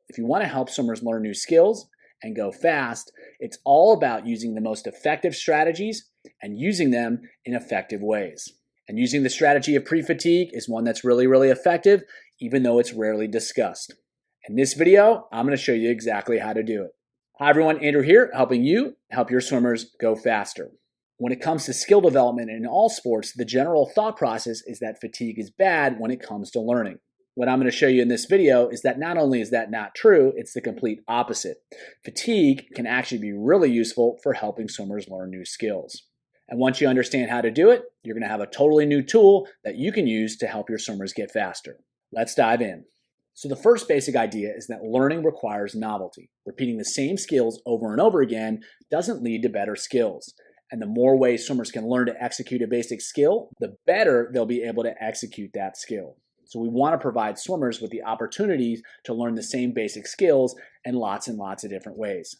If you want to help swimmers learn new skills and go fast, it's all about using the most effective strategies and using them in effective ways. And using the strategy of pre-fatigue is one that's really, really effective, even though it's rarely discussed. In this video, I'm going to show you exactly how to do it. Hi everyone, Andrew here, helping you help your swimmers go faster. When it comes to skill development in all sports, the general thought process is that fatigue is bad when it comes to learning. What I'm going to show you in this video is that not only is that not true, it's the complete opposite. Fatigue can actually be really useful for helping swimmers learn new skills. And once you understand how to do it, you're going to have a totally new tool that you can use to help your swimmers get faster. Let's dive in. So the first basic idea is that learning requires novelty. Repeating the same skills over and over again doesn't lead to better skills. And the more ways swimmers can learn to execute a basic skill, the better they'll be able to execute that skill. So we want to provide swimmers with the opportunities to learn the same basic skills in lots and lots of different ways.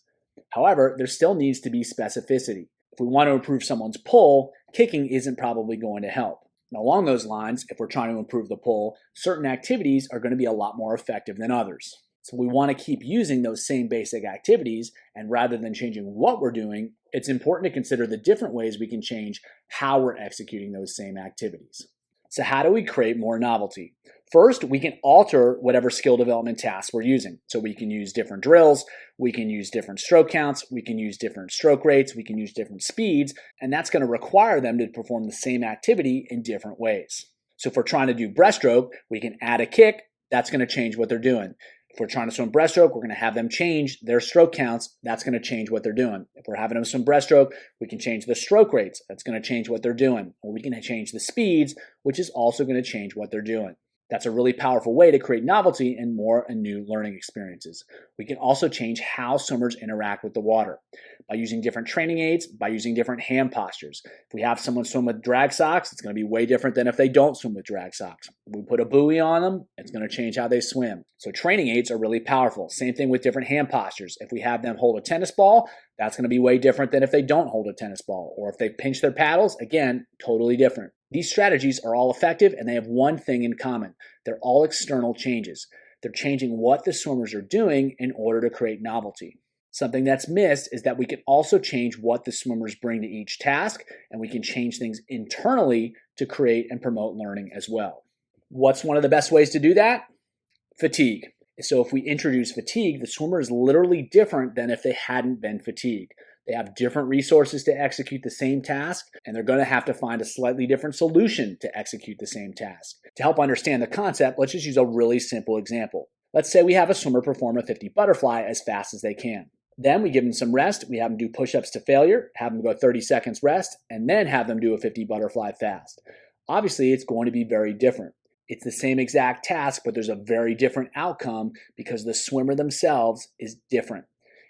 However, there still needs to be specificity. If we want to improve someone's pull, kicking isn't probably going to help. And along those lines, if we're trying to improve the pull, certain activities are going to be a lot more effective than others. So we want to keep using those same basic activities, and rather than changing what we're doing, it's important to consider the different ways we can change how we're executing those same activities. So how do we create more novelty? First, we can alter whatever skill development tasks we're using. So we can use different drills, we can use different stroke counts, we can use different stroke rates, we can use different speeds, and that's going to require them to perform the same activity in different ways. So if we're trying to do breaststroke, we can add a kick, that's going to change what they're doing. If we're trying to swim breaststroke, we're going to have them change their stroke counts. That's going to change what they're doing. If we're having them swim breaststroke, we can change the stroke rates. That's going to change what they're doing. Or we can change the speeds, which is also going to change what they're doing. That's a really powerful way to create novelty and more and new learning experiences. We can also change how swimmers interact with the water by using different training aids, by using different hand postures. If we have someone swim with drag socks, it's going to be way different than if they don't swim with drag socks. If we put a buoy on them, it's going to change how they swim. So training aids are really powerful. Same thing with different hand postures. If we have them hold a tennis ball, that's going to be way different than if they don't hold a tennis ball. Or if they pinch their paddles, again, totally different. These strategies are all effective and they have one thing in common. They're all external changes. They're changing what the swimmers are doing in order to create novelty. Something that's missed is that we can also change what the swimmers bring to each task, and we can change things internally to create and promote learning as well. What's one of the best ways to do that? Fatigue. So if we introduce fatigue, the swimmer is literally different than if they hadn't been fatigued. They have different resources to execute the same task, and they're going to have to find a slightly different solution to execute the same task. To help understand the concept, let's just use a really simple example. Let's say we have a swimmer perform a 50 butterfly as fast as they can. Then we give them some rest, we have them do push-ups to failure, have them go 30 seconds rest, and then have them do a 50 butterfly fast. Obviously, it's going to be very different. It's the same exact task, but there's a very different outcome because the swimmer themselves is different.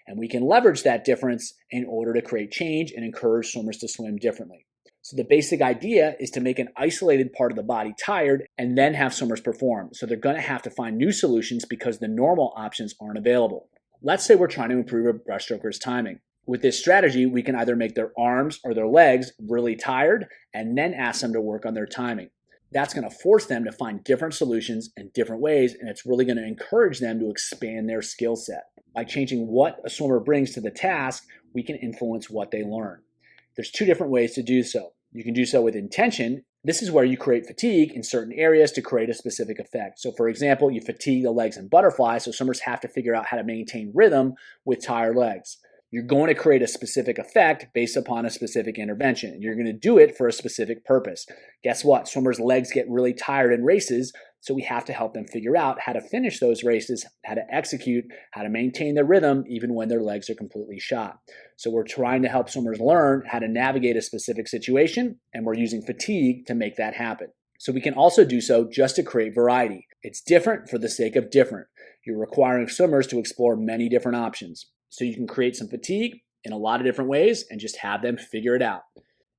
And we can leverage that difference in order to create change and encourage swimmers to swim differently. So the basic idea is to make an isolated part of the body tired and then have swimmers perform. So they're going to have to find new solutions because the normal options aren't available. Let's say we're trying to improve a breaststroker's timing. With this strategy, we can either make their arms or their legs really tired and then ask them to work on their timing. That's going to force them to find different solutions in different ways, and it's really going to encourage them to expand their skill set. By changing what a swimmer brings to the task, we can influence what they learn. There's two different ways to do so. You can do so with intention. This is where you create fatigue in certain areas to create a specific effect. So for example, you fatigue the legs in butterfly, so swimmers have to figure out how to maintain rhythm with tired legs. You're going to create a specific effect based upon a specific intervention, and you're going to do it for a specific purpose. Guess what? Swimmers' legs get really tired in races, so we have to help them figure out how to finish those races, how to execute, how to maintain their rhythm even when their legs are completely shot. So we're trying to help swimmers learn how to navigate a specific situation, and we're using fatigue to make that happen. So we can also do so just to create variety. It's different for the sake of different. You're requiring swimmers to explore many different options. So you can create some fatigue in a lot of different ways and just have them figure it out.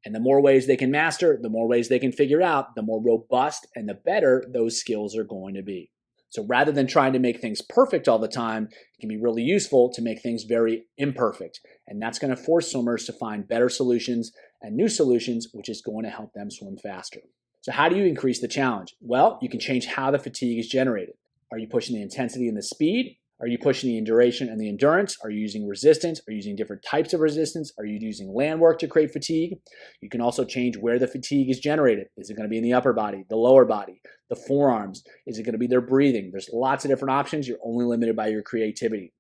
And the more ways they can master, the more ways they can figure out, the more robust and the better those skills are going to be. So rather than trying to make things perfect all the time, it can be really useful to make things very imperfect. And that's going to force swimmers to find better solutions and new solutions, which is going to help them swim faster. So how do you increase the challenge? Well, you can change how the fatigue is generated. Are you pushing the intensity and the speed? Are you pushing the duration and the endurance? Are you using resistance? Are you using different types of resistance? Are you using land work to create fatigue? You can also change where the fatigue is generated. Is it going to be in the upper body, the lower body, the forearms? Is it going to be their breathing? There's lots of different options. You're only limited by your creativity.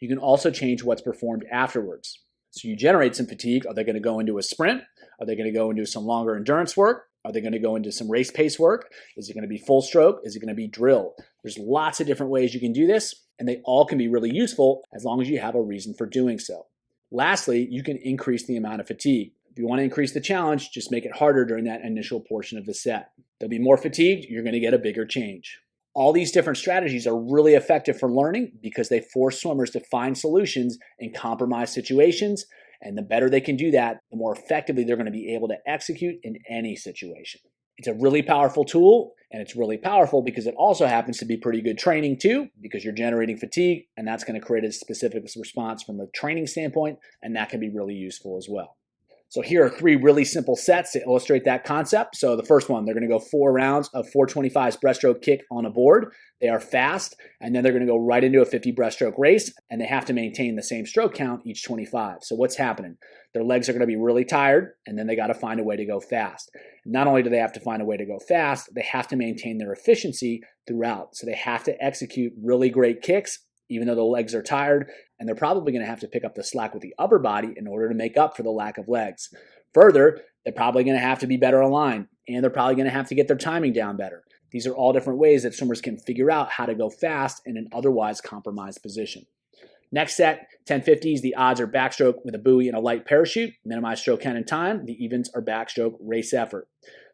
You can also change what's performed afterwards. So you generate some fatigue. Are they going to go into a sprint? Are they going to go into some longer endurance work? Are they going to go into some race pace work? Is it going to be full stroke? Is it going to be drill? There's lots of different ways you can do this, and they all can be really useful as long as you have a reason for doing so. Lastly, you can increase the amount of fatigue. If you want to increase the challenge, just make it harder during that initial portion of the set. They'll be more fatigued, you're going to get a bigger change. All these different strategies are really effective for learning because they force swimmers to find solutions in compromised situations, and the better they can do that, the more effectively they're going to be able to execute in any situation. It's a really powerful tool, and it's really powerful because it also happens to be pretty good training too, because you're generating fatigue, and that's going to create a specific response from a training standpoint, and that can be really useful as well. So here are 3 really simple sets to illustrate that concept. So the first one, they're going to go 4 rounds of 425's breaststroke kick on a board. They are fast, and then they're going to go right into a 50 breaststroke race, and they have to maintain the same stroke count each 25. So what's happening? Their legs are going to be really tired, and then they got to find a way to go fast. Not only do they have to find a way to go fast, they have to maintain their efficiency throughout. So they have to execute really great kicks, even though the legs are tired, and they're probably going to have to pick up the slack with the upper body in order to make up for the lack of legs. Further, they're probably going to have to be better aligned, and they're probably going to have to get their timing down better. These are all different ways that swimmers can figure out how to go fast in an otherwise compromised position. Next set, 1050s, the odds are backstroke with a buoy and a light parachute, minimize stroke count and time. The evens are backstroke race effort.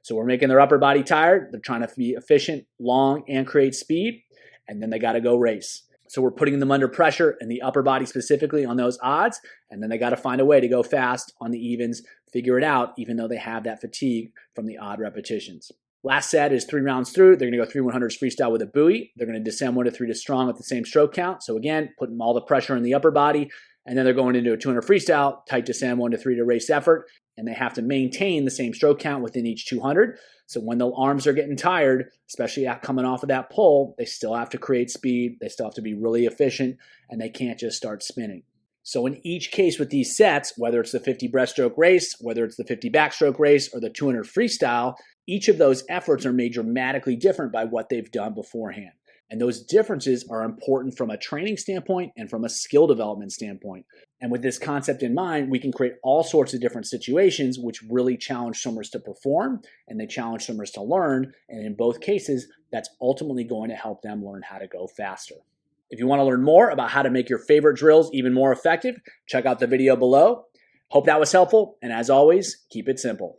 So we're making their upper body tired. They're trying to be efficient, long, and create speed, and then they got to go race. So we're putting them under pressure in the upper body specifically on those odds, and then they got to find a way to go fast on the evens, figure it out, even though they have that fatigue from the odd repetitions. Last set is 3 rounds through. They're going to go 3 100s freestyle with a buoy. They're going to descend 1 to 3 to strong with the same stroke count. So again, putting all the pressure in the upper body, and then they're going into a 200 freestyle, tight descend 1 to 3 to race effort, and they have to maintain the same stroke count within each 200. So when the arms are getting tired, especially coming off of that pull, they still have to create speed, they still have to be really efficient, and they can't just start spinning. So in each case with these sets, whether it's the 50 breaststroke race, whether it's the 50 backstroke race, or the 200 freestyle, each of those efforts are made dramatically different by what they've done beforehand. And those differences are important from a training standpoint and from a skill development standpoint. And with this concept in mind, we can create all sorts of different situations which really challenge swimmers to perform, and they challenge swimmers to learn. And in both cases, that's ultimately going to help them learn how to go faster. If you want to learn more about how to make your favorite drills even more effective, check out the video below. Hope that was helpful, and as always, keep it simple.